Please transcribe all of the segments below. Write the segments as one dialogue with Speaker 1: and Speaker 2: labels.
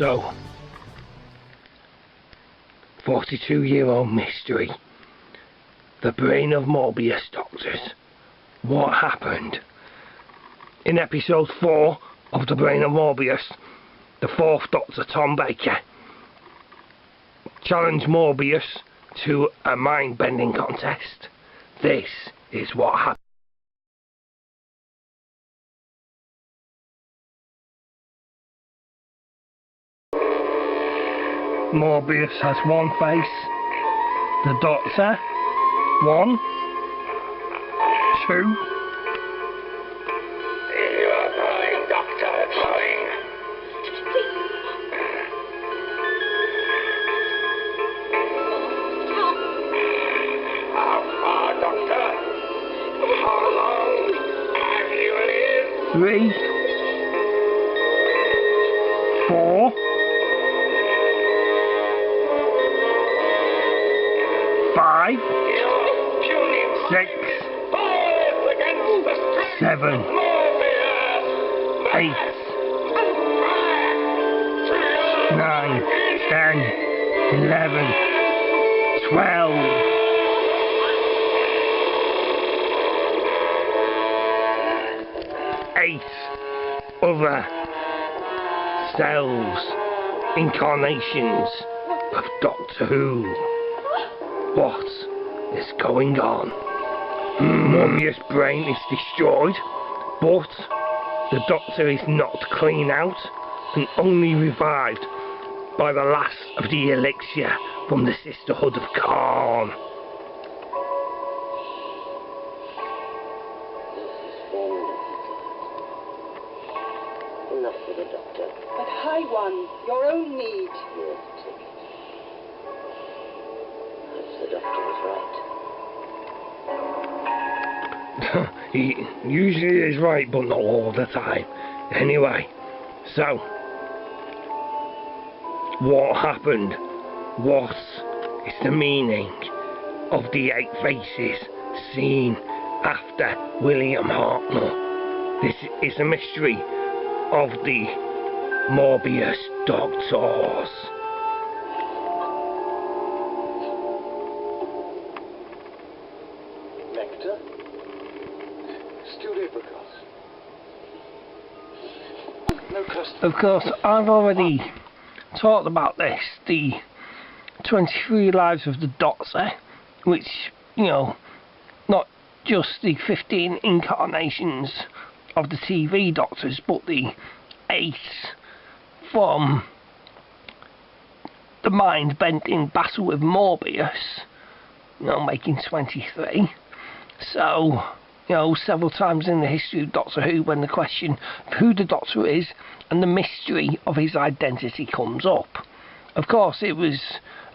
Speaker 1: So, 42-year-old mystery. The brain of Morbius, doctors. What happened? In episode 4 of The Brain of Morbius, the 4th Doctor, Tom Baker, challenged Morbius to a mind-bending contest. This is what happened. Morbius has one face. The Doctor, 1, 2.
Speaker 2: You are calling, Doctor, calling. How far, Doctor? How long have you lived?
Speaker 1: 3, 4, 5, 6, 7, 8, 9, 10, 11, 12. 8 other cells, incarnations of Doctor Who. What is going on? Morbius' brain is destroyed, but the Doctor is knocked clean out and only revived by the last of the elixir from the Sisterhood of Khan.
Speaker 3: Enough for the Doctor.
Speaker 4: But High One, your own need.
Speaker 3: Yes, Tick. Perhaps the Doctor was right.
Speaker 1: He usually is right, but not all the time. Anyway, so what happened? What is the meaning of the 8 faces seen after William Hartnell? This is a mystery of the Morbius Doctors.
Speaker 2: Nectar? Stewed apricots. No custard.
Speaker 1: Of course, I've already talked about this, the 23 Lives of the Doctor, which, you know, not just the 15 incarnations of the TV Doctors, but the 8 from the mind-bending battle with Morbius, you know, making 23. So, you know, several times in the history of Doctor Who, when the question of who the Doctor is and the mystery of his identity comes up. Of course, it was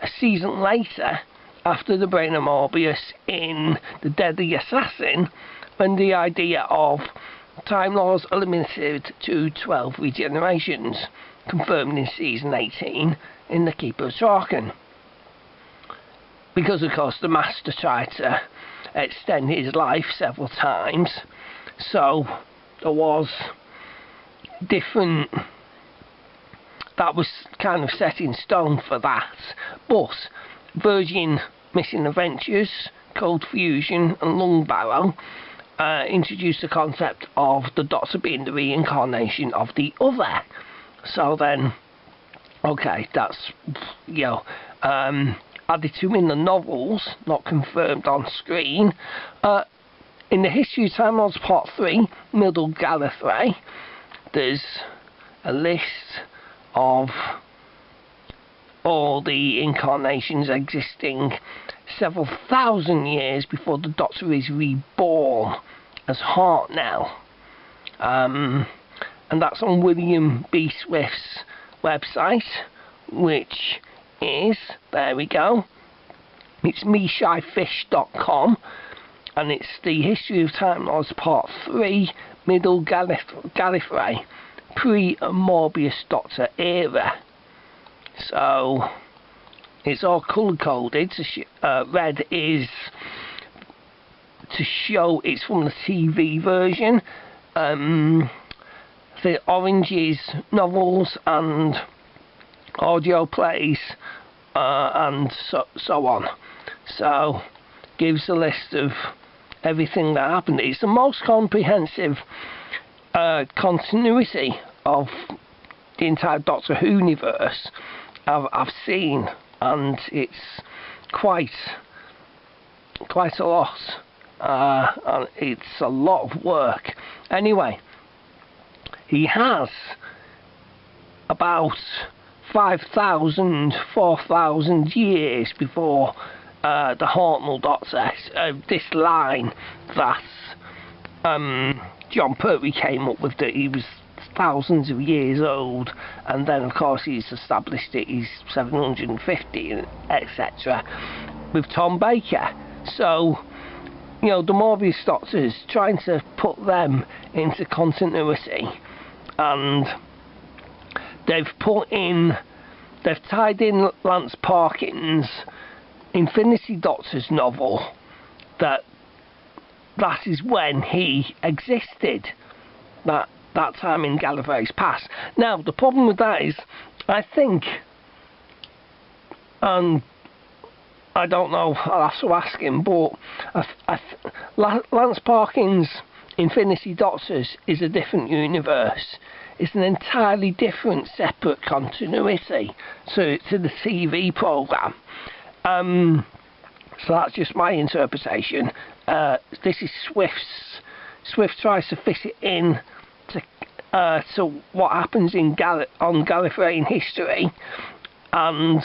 Speaker 1: a season later, after The Brain of Morbius in The Deadly Assassin, when the idea of Time Lords are limited to 12 regenerations, confirmed in season 18 in The Keeper of Traken. Because, of course, the Master tried to extend his life several times, so there was different, that was kind of set in stone for that. But Virgin Missing Adventures, Cold Fusion and Lung Barrow introduced the concept of the Doctor being the reincarnation of the other. So then, okay, that's, you know, added to in the novels, not confirmed on screen. In the History of Time Lords Part 3, Middle Gallifrey, there's a list of all the incarnations existing several thousand years before the Doctor is reborn as Hartnell. And that's on William B. Swift's website, which is, there we go, it's meshyfish.com, and it's the History of Time Lords Part 3, Middle Gallifrey, pre-Morbius Doctor era. So it's all colour coded. Red is to show it's from the TV version. The orange is novels and audio plays, and so on. So gives a list of everything that happened. It's the most comprehensive continuity of the entire Doctor Who universe I've seen, and it's quite a lot. And it's a lot of work. Anyway, he has about 4,000 years before the Hartnell Doctor, this line that John Pertwee came up with, that he was thousands of years old, and then of course he's established it he's 750, etc., with Tom Baker. So, you know, the Morbius Doctors, trying to put them into continuity, and they've tied in Lance Parkin's Infinity Doctors novel, that is when he existed, that time in Gallifrey's past. Now the problem with that is, I think, I don't know, I'll have to ask him, but Lance Parkin's Infinity Doctors is a different universe. It's an entirely different, separate continuity to the TV programme. So that's just my interpretation. This is Swift's. Swift tries to fit it in to what happens on Gallifreyan history, and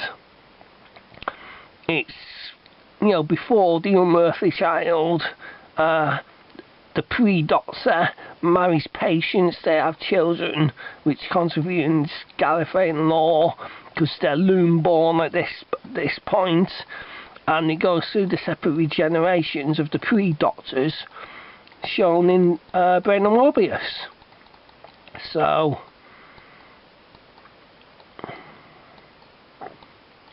Speaker 1: it's, you know, before the unearthly child, the pre-Doctor marries Patience, they have children, which contravenes Gallifreyan law because they're loom-born at this point, and it goes through the separate regenerations of the pre-Doctors shown in Brain and Morbius. So,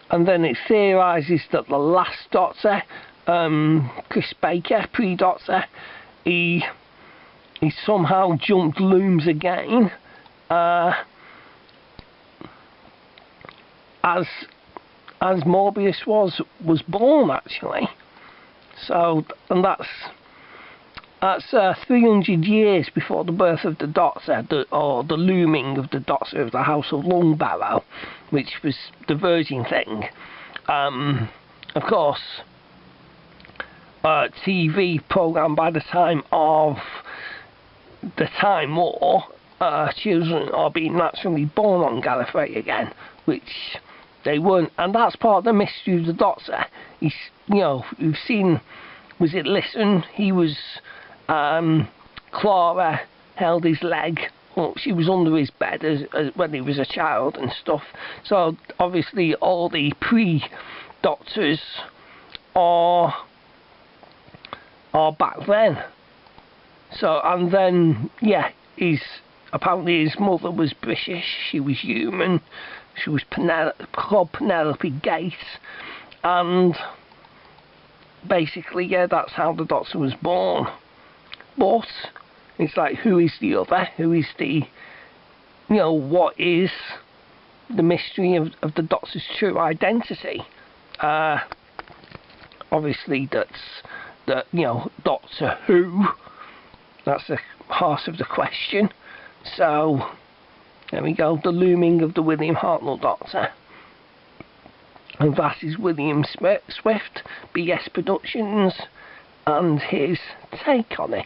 Speaker 1: and then it theorises that the last Doctor, Chris Baker, pre-Doctor, he somehow jumped looms again, as Morbius was born, actually. So, and that's 300 years before the birth of the Doctor, or the looming of the Doctor of the House of Longbarrow, which was the Virgin thing. Of course, TV programme by the time of the Time War, children are being naturally born on Gallifrey again, which they weren't, and that's part of the mystery of the Doctor. He's, you know, you've seen, was it Listen? He was, Clara held his leg, well, she was under his bed as when he was a child and stuff. So obviously all the pre-Doctors are back then. So, and then, yeah, apparently his mother was British, she was human, she was called Penelope Gates, and basically, yeah, that's how the Doctor was born. But it's like, who is the other? Who is the, you know, what is the mystery of the Doctor's true identity? Obviously, you know, Doctor Who. That's the heart of the question. So, there we go, the looming of the William Hartnell Doctor. And that is William Swift, BS Productions, and his take on it.